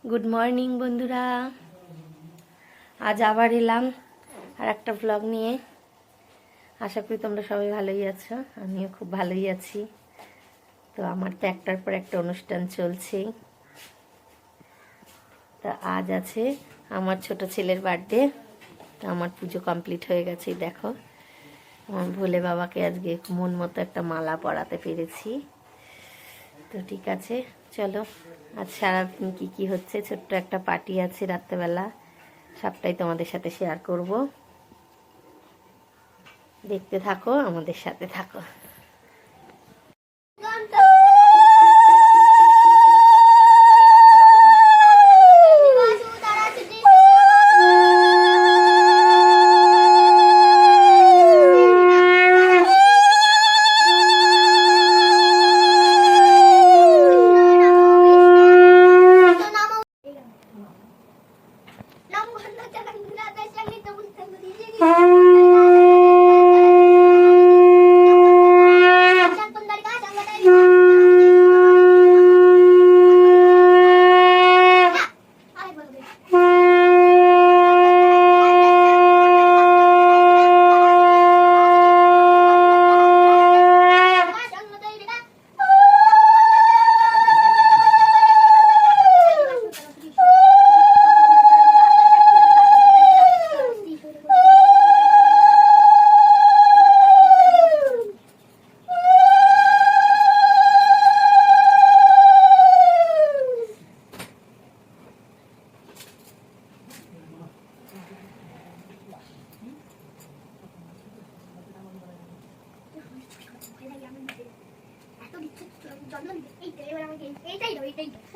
Good morning বন্ধুরা, আজ আবার এলাম আর একটা ব্লগ নিয়ে। আশা করি তোমরা সবাই ভালোই আছো, আমিও খুব ভালোই আছি। তো আমার তো একটার পর একটা অনুষ্ঠান চলছেই। তা আজ আছে আমার ছোট ছেলের বার্থডে। তো আমার পুজো কমপ্লিট হয়ে গেছে। দেখো, আমার ভোলে বাবাকে আজকে মন মতো একটা মালা পরাতে পেরেছি। তো ঠিক আছে, চলো আজ সারাদিন কি কি হচ্ছে। ছোট্ট একটা পার্টি আছে রাত্রেবেলা, সবটাই তোমাদের সাথে শেয়ার করব। দেখতে থাকো, আমাদের সাথে থাকো।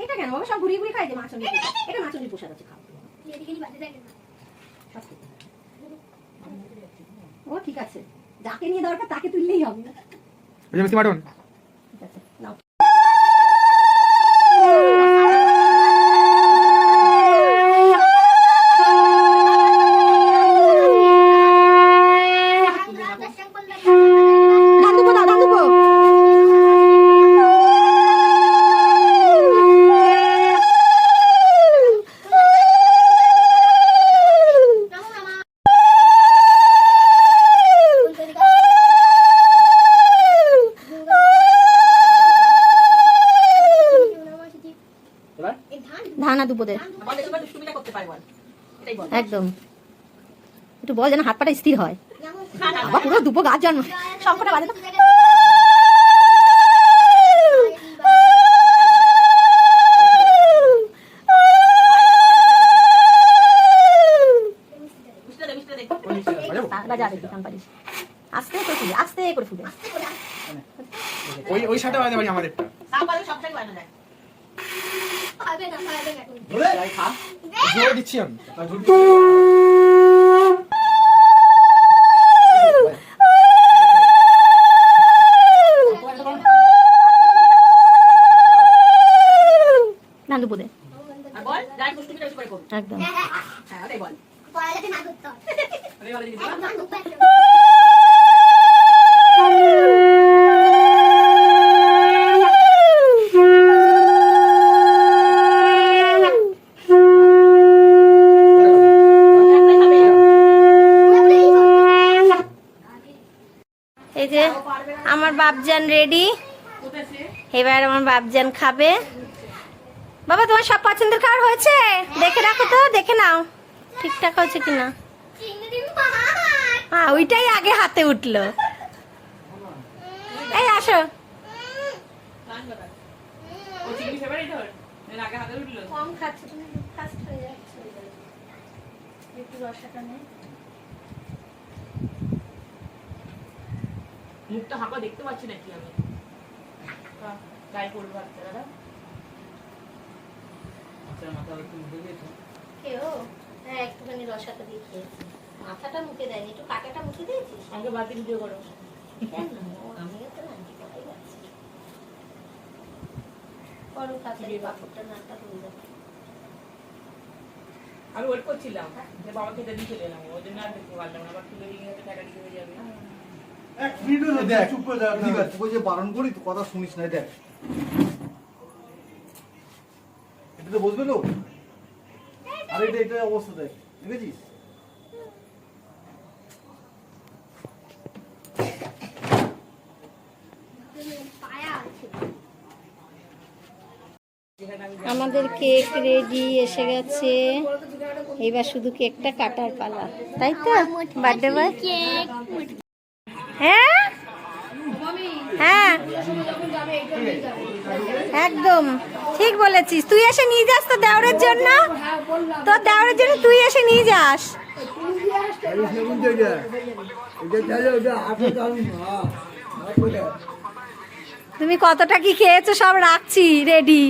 এটা কেন বাবা, সব ঘুরিয়ে ঘুরিয়ে খাই যে মাছনের। এটা মাছনের পোশাক আছে, খাও। ও ঠিক আছে, যাকে নিয়ে দরকার তাকে তুললেই হবে। মিষ্টি মাটন ঠিক আছে, নাও। ধানা দুপো দে একদম, একটু বল যেন হাত পাটা স্থির হয়। আবার পুরো দুপো গাছ জন্ম সবকটা বাজে তো। আস্তে করে ফুলে, আস্তে করে ফুলে। ওই সাথে বাজে আমার একটা জোর দিচ্ছি আমি। নান্দু দে একদম। এই যে আমার বাপজান রেডি, এবার আমার বাপজান খাবে। বাবা তোমার সব পছন্দের খাবার হয়েছে? দেখে রাখো তো, দেখে নাও ঠিকঠাক হয়েছে কিনা। হ্যাঁ, ওইটাই আগে হাতে উঠলো। এই আসো, কম খাচ্ছে তুমি, ফাস্ট হয়ে যাচ্ছে। একটু রসাটা নেই, মুখটা হাঁকা দেখতে পাচ্ছি নাকি আমি? ট্রাই করবো দাদা। আচ্ছা, মাথা একটু মুখে দিয়েছো? কেউ? হ্যাঁ, একটুখানি রসাটা দিয়ে খেয়েছি। মাথাটা মুখে দেয়নি, একটু কাটাটা মুখে দিয়েছিস। আমাকে বাতি ভিডিও করো। কেন? আমিও তো নাকি করাই যাচ্ছি। করো তাড়াতাড়ি, পাপড়টা নাটা হয়ে যাবে। আমি ওয়েট করছিলাম যে বাবা খেতে দিয়ে চলে এলাম, ওই জন্য আর দেখতে পারলাম না। আবার তুলে দিয়ে টাকা দিয়ে হয়ে যাবে। এক ভিডিও দেখ, চুপ করে দাঁড়া। ঠিক আছে, ওই যে বারণ করি তো, কথা শুনিস না। দেখ, এটা তো বসবে লোক। আর এটা অবস্থা দেখ, দেখেছিস? আমাদের কেক রেডি এসে গেছে, এবার শুধু কেকটা কাটার পালা, তাই তো? Birthday boy. হ্যাঁ হ্যাঁ একদম ঠিক বলেছিস, তুই এসে নিয়ে যাস তো দেওরের জন্য, তোর দেওরের জন্য তুই এসে নিয়ে যাস। তুমি কতটা কি খেয়েছো সব রাখছি রেডি।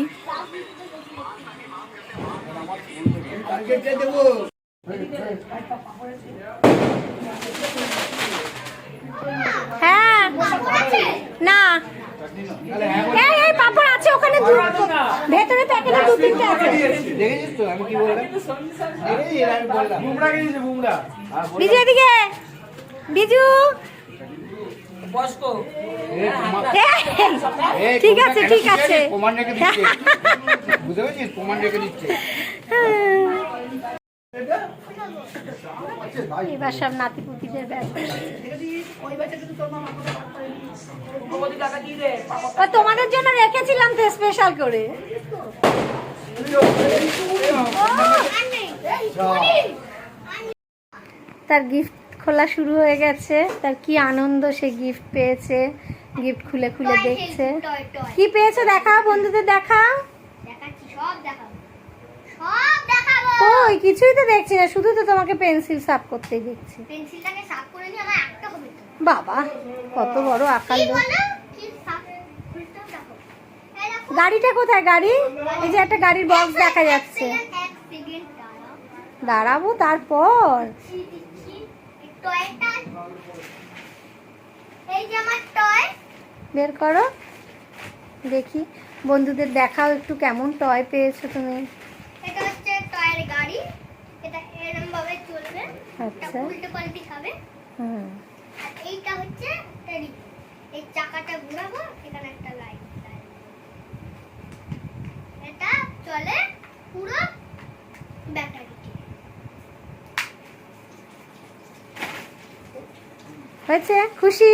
হ্যাঁ না এই পাপড় আছে ওখানে, ভেতরে প্যাকেটে 2-3টা আছে। দেখেছিস তো আমি কি বললাম? এই আমি বললাম বুমরা গেছে বুমরা। বিজু এদিকে, বিজু বসকো এই, ঠিক আছে ঠিক আছে, প্রমাণ রেখে দিচ্ছে, বুঝতে পেরেছিস? প্রমাণ রেখে দিচ্ছে। এবার সব নাতিপুতিদের ব্যাপার। টাকা দিয়ে দে তোমাদের জন্য রেখেছিলাম তো স্পেশাল করে। তার গিফট খোলা শুরু হয়ে গেছে, তার কি আনন্দ, সে গিফট পেয়েছে, গিফট খুলে খুলে দেখছে। কি পেয়েছে দেখা, বন্ধুদের দেখা। ওই কিছুই তো দেখছি না, শুধু তো তোমাকে পেন্সিল সাফ করতেই দেখছি। পেন্সিলটাকে সাফ করে নিয়ে আমার একটা হবে তো। বাবা কত বড় আকাল কি লোক। বলো? কি সাফ করতে দেখো। এই দেখো, গাড়িটা কোথায়? গাড়ি, এই যে একটা গাড়ির বক্স দেখা যাচ্ছে। এক সেকেন্ড দাঁড়াও। দাঁড়াবো তারপর। দিচ্ছি এই টয়টা। এই যে আমার টয়। বের করো দেখি, বন্ধুদের দেখাও একটু কেমন টয় পেয়েছো তুমি। এটা হচ্ছে টয়ের গাড়ি, এটা এরকম ভাবে চলবে, এটা আচ্ছা। উল্টে পাল্টে খাবে। হুম আর এইটা হচ্ছে টেডি, এই চাকাটা ঘোরাবো, এখানে একটা লাইট, এটা চলে পুরো ব্যাটারি দিয়ে। হয়েছে? খুশি?